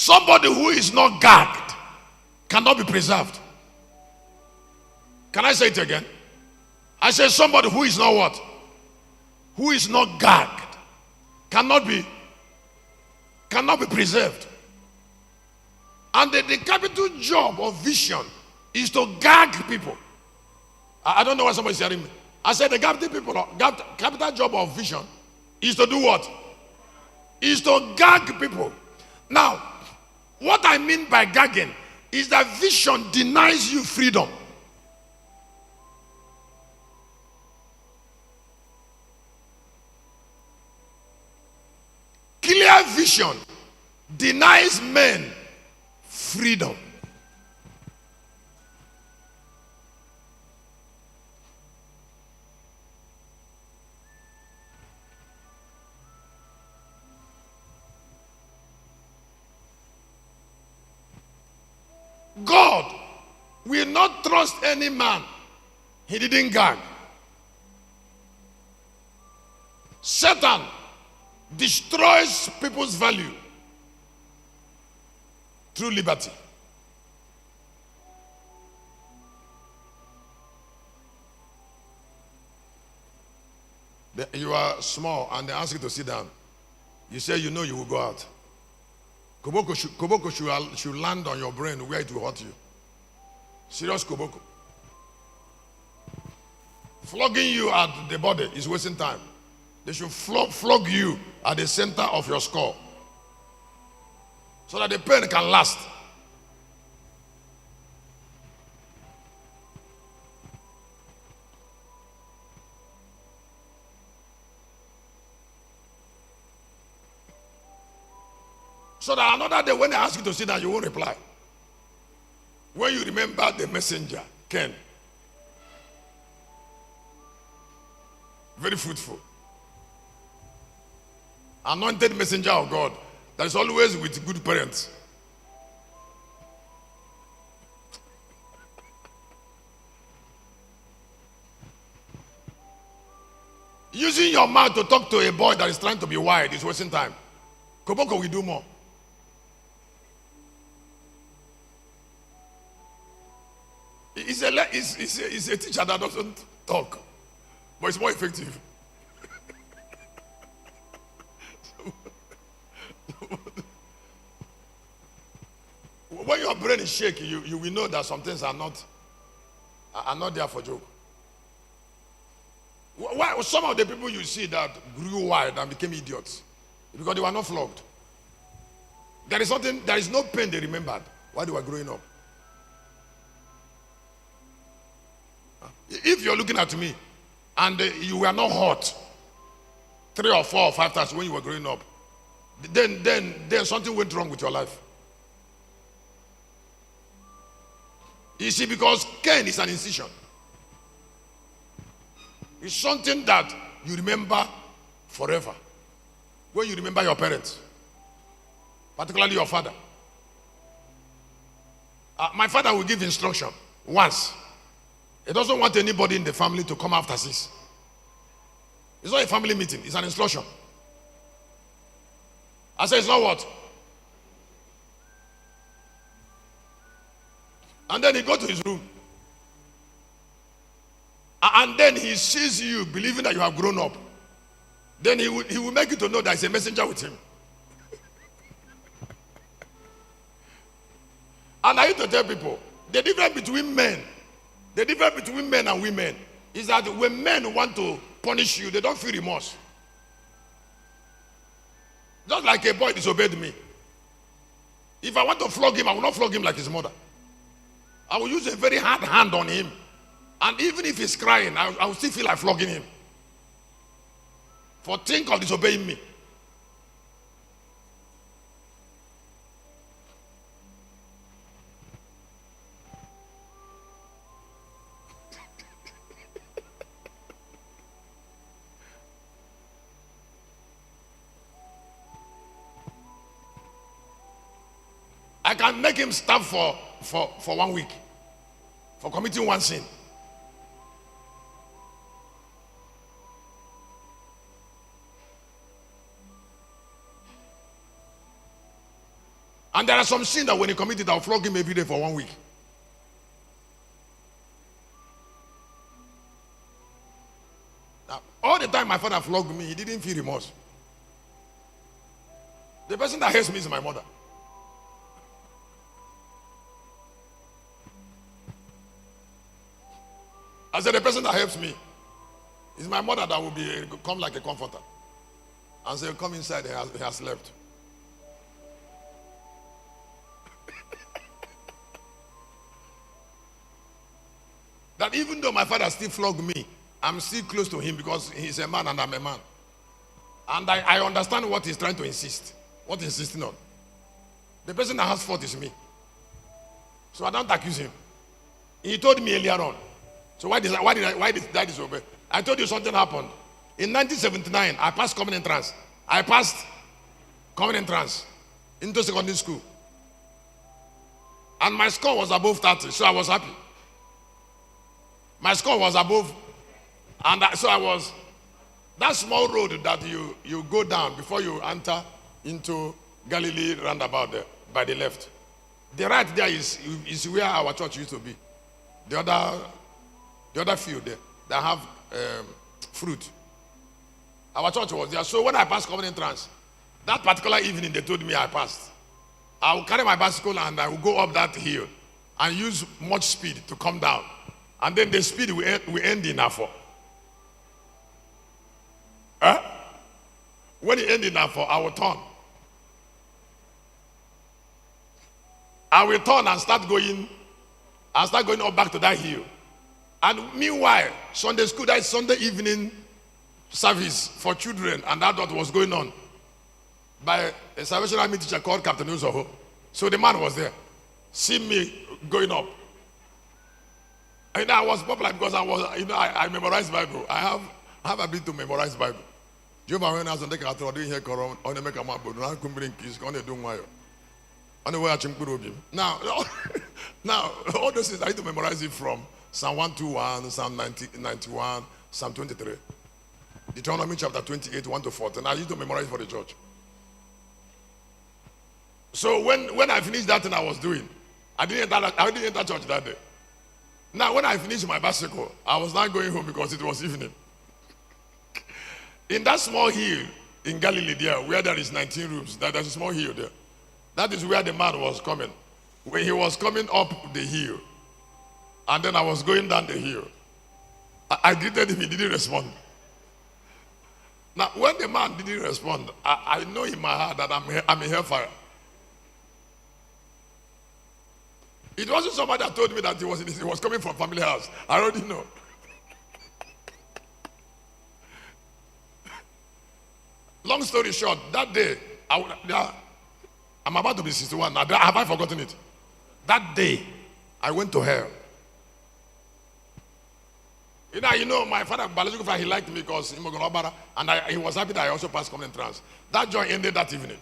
Somebody who is not gagged cannot be preserved. Can I say it again? I say somebody who is not what? Who is not gagged cannot be preserved. And the capital job of vision is to gag people. I don't know why somebody's hearing me. I said the capital job of vision is to do what? Is to gag people. Now, what I mean by gagging is that vision denies you freedom. Clear vision denies men freedom. God will not trust any man he didn't gag. Satan destroys people's value through liberty. You are small and they ask you to sit down. You say you know you will go out. Koboko should land on your brain where it will hurt you. Serious koboko. Flogging you at the body is wasting time. They should flog you at the center of your skull so that the pain can last. So that another day when they ask you to sit down, you won't reply. When you remember the messenger, Ken. Very fruitful. Anointed messenger of God that is always with good parents. Using your mouth to talk to a boy that is trying to be wide is wasting time. Koboko will do more. He's a teacher that doesn't talk, but it's more effective. When your brain is shaky, you will know that some things are not there for joke. Why some of the people you see that grew wide and became idiots? Because they were not flogged. There is no pain they remembered while they were growing up. If you're looking at me and you were not hot 3 or 4 or 5 times when you were growing up, then something went wrong with your life. You see, because Cain is an incision. It's something that you remember forever. When you remember your parents, particularly your father. My father will give instruction once. He doesn't want anybody in the family to come after 6. It's not a family meeting, it's an instruction. I say it's not what? And then he go to his room. And then he sees you believing that you have grown up. Then he will make you to know there is a messenger with him. And I used to tell people, the difference between men and women is that when men want to punish you, they don't feel remorse. Just like a boy disobeyed me. If I want to flog him, I will not flog him like his mother. I will use a very hard hand on him. And even if he's crying, I will still feel like flogging him. For think of disobeying me. I can make him stop for 1 week for committing one sin. And there are some sins that when he commit it, I'll flog him every day for 1 week. Now, all the time my father flogged me, he didn't feel remorse. The person that hates me is my mother. I said the person that helps me is my mother that will come like a comforter. And say, come inside, he has left. That even though my father still flogged me, I'm still close to him because he's a man and I'm a man. And I understand what he's trying to insist. What he's insisting on. The person that has fault is me. So I don't accuse him. He told me earlier on. So why did I disobey? I told you something happened. In 1979, I passed common entrance. I passed common entrance into secondary school. And my score was above 30, so I was happy. My score was above, and so I was, that small road that you go down before you enter into Galilee roundabout there, by the left. The right there is where our church used to be. The other field there, that have fruit. Our church was there. So when I passed common entrance, that particular evening they told me I passed. I will carry my bicycle and I will go up that hill and use much speed to come down. And then the speed will end in Afo. When it ends in Afo, I will turn. I will turn and start going up back to that hill. And meanwhile, Sunday school, that is Sunday evening service for children, and that was going on by a Salvation Army teacher called Captain Uzoho. So the man was there, seeing me going up. And I was popular because I memorized Bible. I have ability to memorize Bible. Jehovah when I was on the car, doing here, on the make a map, but now come bring kids, going to do my. On the way I now, all those things I need to memorize it from Psalm 121, Psalm 91, Psalm 23, Deuteronomy chapter 28, 1 to 14. I used to memorize for the church. So when I finished that thing I was doing, I didn't enter church that day. Now when I finished my bicycle, I was not going home because it was evening. In that small hill in Galilee there, where there is 19 rooms, there's a small hill there. That is where the man was coming. When he was coming up the hill, and then I was going down the hill, I greeted him, he didn't respond. Now, when the man didn't respond, I know in my heart that I'm a hellfire. It wasn't somebody that told me that he was coming from family house. I already know. Long story short, that day, I'm about to be 61. Now, have I forgotten it? That day, I went to hell. You know, my father, biological father, he liked me because he was happy that I also passed common entrance. That joy ended that evening.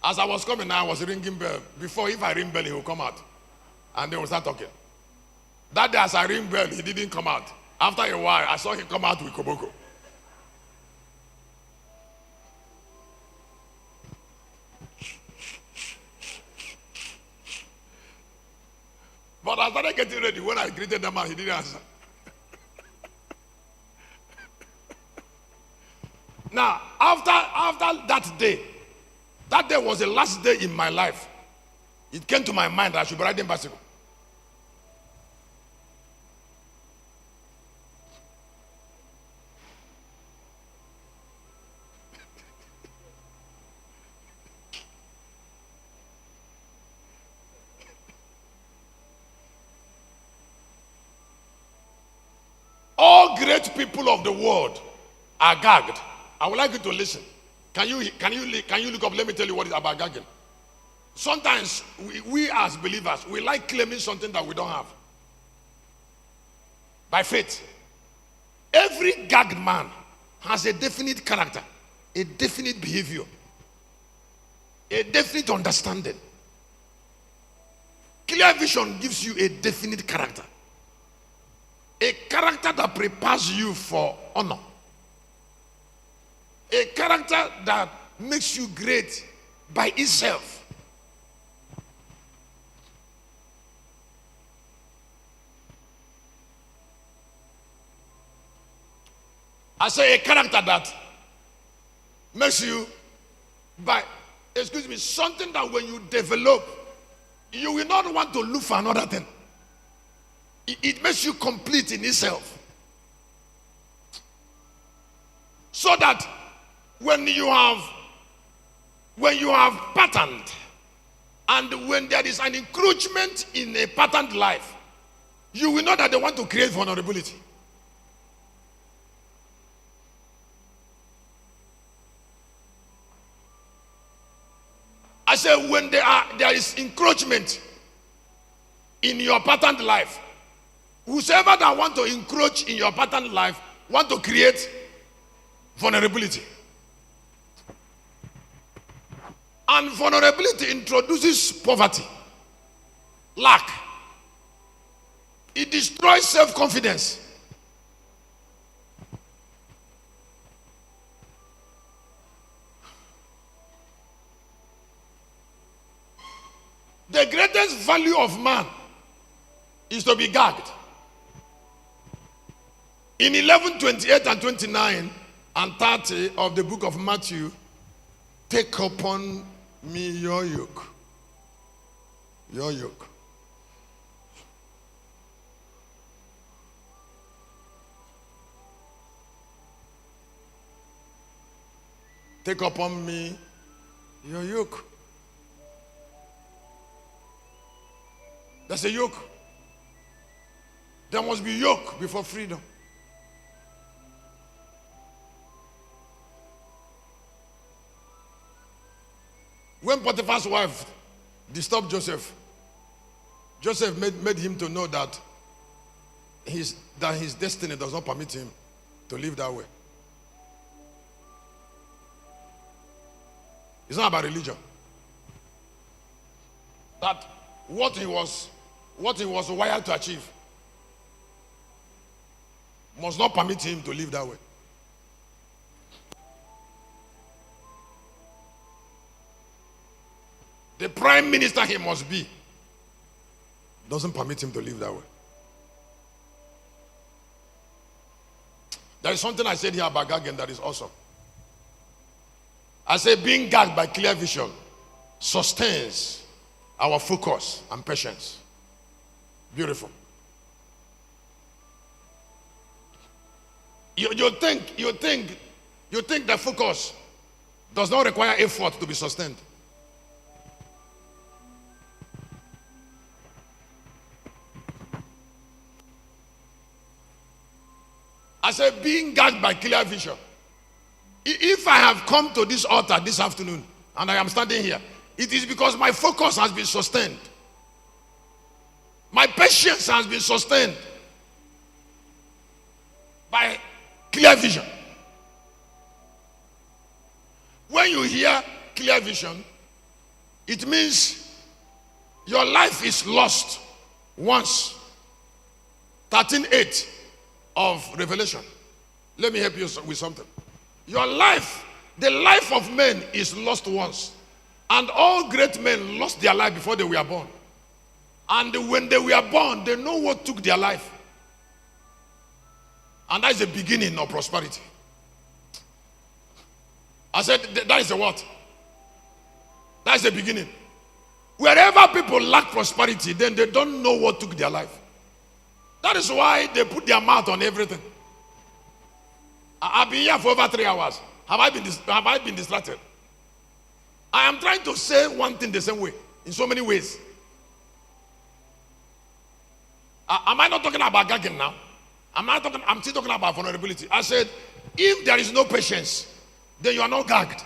As I was coming, I was ringing bell. Before, if I ring bell, he will come out. And they will start talking. That day, as I ring bell, he didn't come out. After a while, I saw him come out with Koboko. But I started getting ready. When I greeted the man, he didn't answer. Now, after that day was the last day in my life. It came to my mind that I should be riding bicycle. All great people of the world are gagged. I would like you to listen. Can you look up? Let me tell you what is about gagging. Sometimes we as believers, we like claiming something that we don't have. By faith. Every gagged man has a definite character, a definite behavior, a definite understanding. Clear vision gives you a definite character. A character that prepares you for honor. A character that makes you great by itself. I say a character that makes you, something that when you develop, you will not want to look for another thing. It makes you complete in itself. So that when you have patterned, and when there is an encroachment in a patterned life, you will know that they want to create vulnerability. I say when there is encroachment in your patterned life, whosoever that want to encroach in your patterned life want to create vulnerability. And vulnerability introduces poverty, lack. It destroys self-confidence. The greatest value of man is to be gagged. In 11:28 and 29 and 30 of the book of Matthew, take upon me your yoke. Your yoke. Take upon me your yoke. There's a yoke. There must be yoke before freedom. When Potiphar's wife disturbed Joseph, Joseph made him to know that his destiny does not permit him to live that way. It's not about religion. That what he was wired to achieve must not permit him to live that way. The prime minister he must be doesn't permit him to live that way. There is something I said here about gagging that is awesome. I say being gagged by clear vision sustains our focus and patience. Beautiful. You think that focus does not require effort to be sustained. I said being gagged by clear vision. If I have come to this altar this afternoon and I am standing here, it is because my focus has been sustained. My patience has been sustained by clear vision. When you hear clear vision, it means your life is lost once. 13:8 of Revelation. Let me help you with something. Your life, the life of men is lost once. And all great men lost their life before they were born. And when they were born, they know what took their life. And that is the beginning of prosperity. I said, that is the what? That is the beginning. Wherever people lack prosperity, then they don't know what took their life. That is why they put their mouth on everything. I've been here for over 3 hours. Have I been distracted? I am trying to say one thing the same way, in so many ways. Am I not talking about gagging now? I'm still talking about vulnerability. I said, if there is no patience, then you are not gagged.